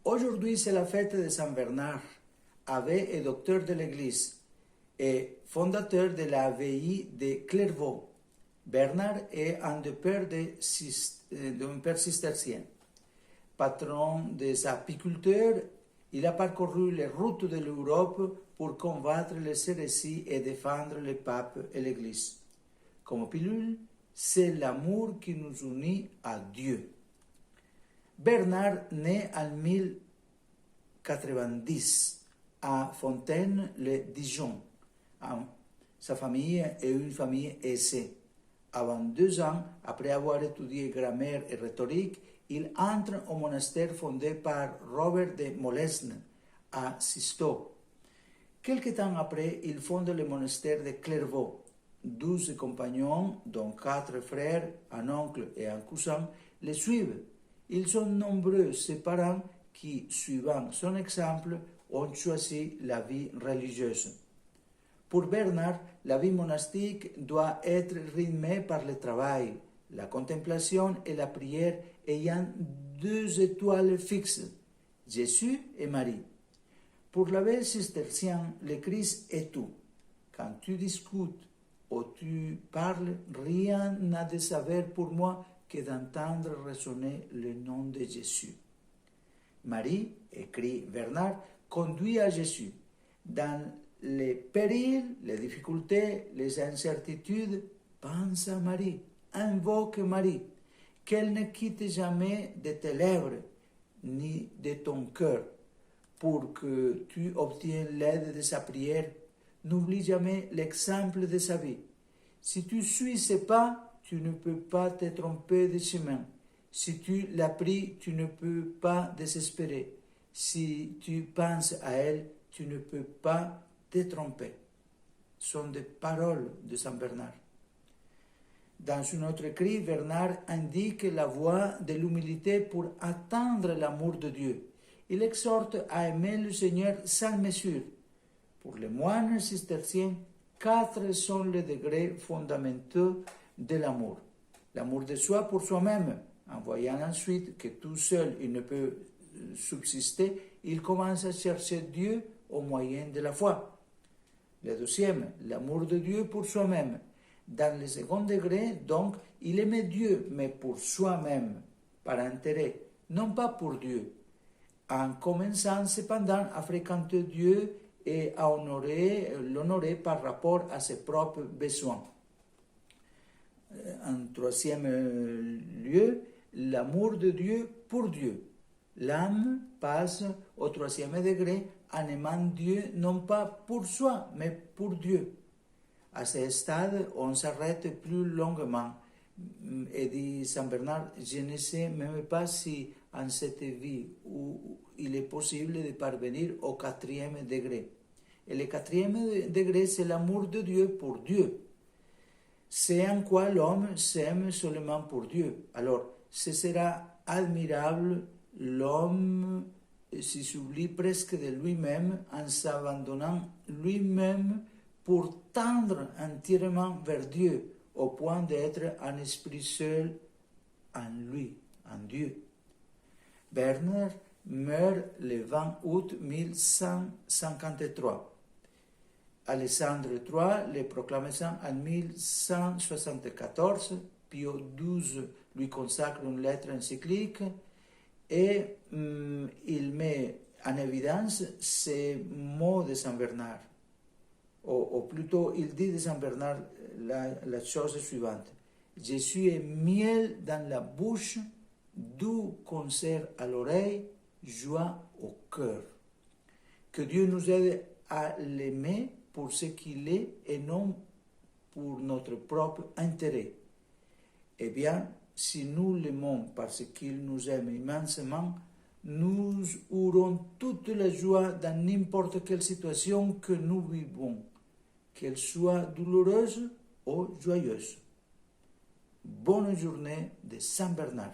Aujourd'hui, c'est la fête de Saint Bernard, abbé et docteur de l'Église, et fondateur de l'abbaye de Clairvaux. Bernard est un des pères d'un père cistercien. Patron des apiculteurs, il a parcouru les routes de l'Europe pour combattre les hérésies et défendre le pape et l'Église. Comme pilule, c'est l'amour qui nous unit à Dieu. Bernard naît en 1090 à Fontaine-le-Dijon. Sa famille est une famille aisée. Avant 2 ans, après avoir étudié grammaire et rhétorique, il entre au monastère fondé par Robert de Molesme à Sisteau. Quelque temps après, il fonde le monastère de Clairvaux. 12 compagnons, dont 4 frères, un oncle et un cousin, le suivent. Ils sont nombreux ses parents qui, suivant son exemple, ont choisi la vie religieuse. Pour Bernard, la vie monastique doit être rythmée par le travail, la contemplation et la prière ayant 2 étoiles fixes, Jésus et Marie. Pour l'abbé cistercien, le Christ est tout. Quand tu discutes ou tu parles, rien n'a de saveur pour moi que d'entendre résonner le nom de Jésus. Marie, écrit Bernard, conduit à Jésus. Dans les périls, les difficultés, les incertitudes, pense à Marie, invoque Marie, qu'elle ne quitte jamais de tes lèvres ni de ton cœur, pour que tu obtiennes l'aide de sa prière. N'oublie jamais l'exemple de sa vie. Si tu suis ses pas, tu ne peux pas te tromper de chemin. Si tu la pries, tu ne peux pas désespérer. Si tu penses à elle, tu ne peux pas te tromper. Ce sont des paroles de Saint Bernard. Dans un autre écrit, Bernard indique la voie de l'humilité pour atteindre l'amour de Dieu. Il exhorte à aimer le Seigneur sans mesure. Pour les moines cisterciens, 4 sont les degrés fondamentaux de l'amour. L'amour de soi pour soi-même, en voyant ensuite que tout seul il ne peut subsister, il commence à chercher Dieu au moyen de la foi. Le deuxième, l'amour de Dieu pour soi-même. Dans le second degré, donc, il aimait Dieu, mais pour soi-même, par intérêt, non pas pour Dieu, en commençant cependant à fréquenter Dieu et à l'honorer par rapport à ses propres besoins. En troisième lieu, l'amour de Dieu pour Dieu. L'âme passe au 3e degré en aimant Dieu non pas pour soi, mais pour Dieu. À ce stade, on s'arrête plus longuement. Et dit Saint Bernard, je ne sais même pas si en cette vie où il est possible de parvenir au 4e degré. Et le 4e degré, c'est l'amour de Dieu pour Dieu. C'est en quoi l'homme s'aime seulement pour Dieu. Alors, ce sera admirable, l'homme s'oublie presque de lui-même en s'abandonnant lui-même pour tendre entièrement vers Dieu, au point d'être un esprit seul en lui, en Dieu. Bernard meurt le 20 août 1153. Alexandre III le proclame saint en 1174. Pio XII lui consacre une lettre encyclique et il met en évidence ces mots de Saint Bernard. Ou plutôt, il dit de Saint Bernard la chose suivante. Jésus est miel dans la bouche, doux concert à l'oreille, joie au cœur. Que Dieu nous aide à l'aimer pour ce qu'il est et non pour notre propre intérêt. Eh bien, si nous l'aimons parce qu'il nous aime immensément, nous aurons toute la joie dans n'importe quelle situation que nous vivons, qu'elle soit douloureuse ou joyeuse. Bonne journée de Saint Bernard.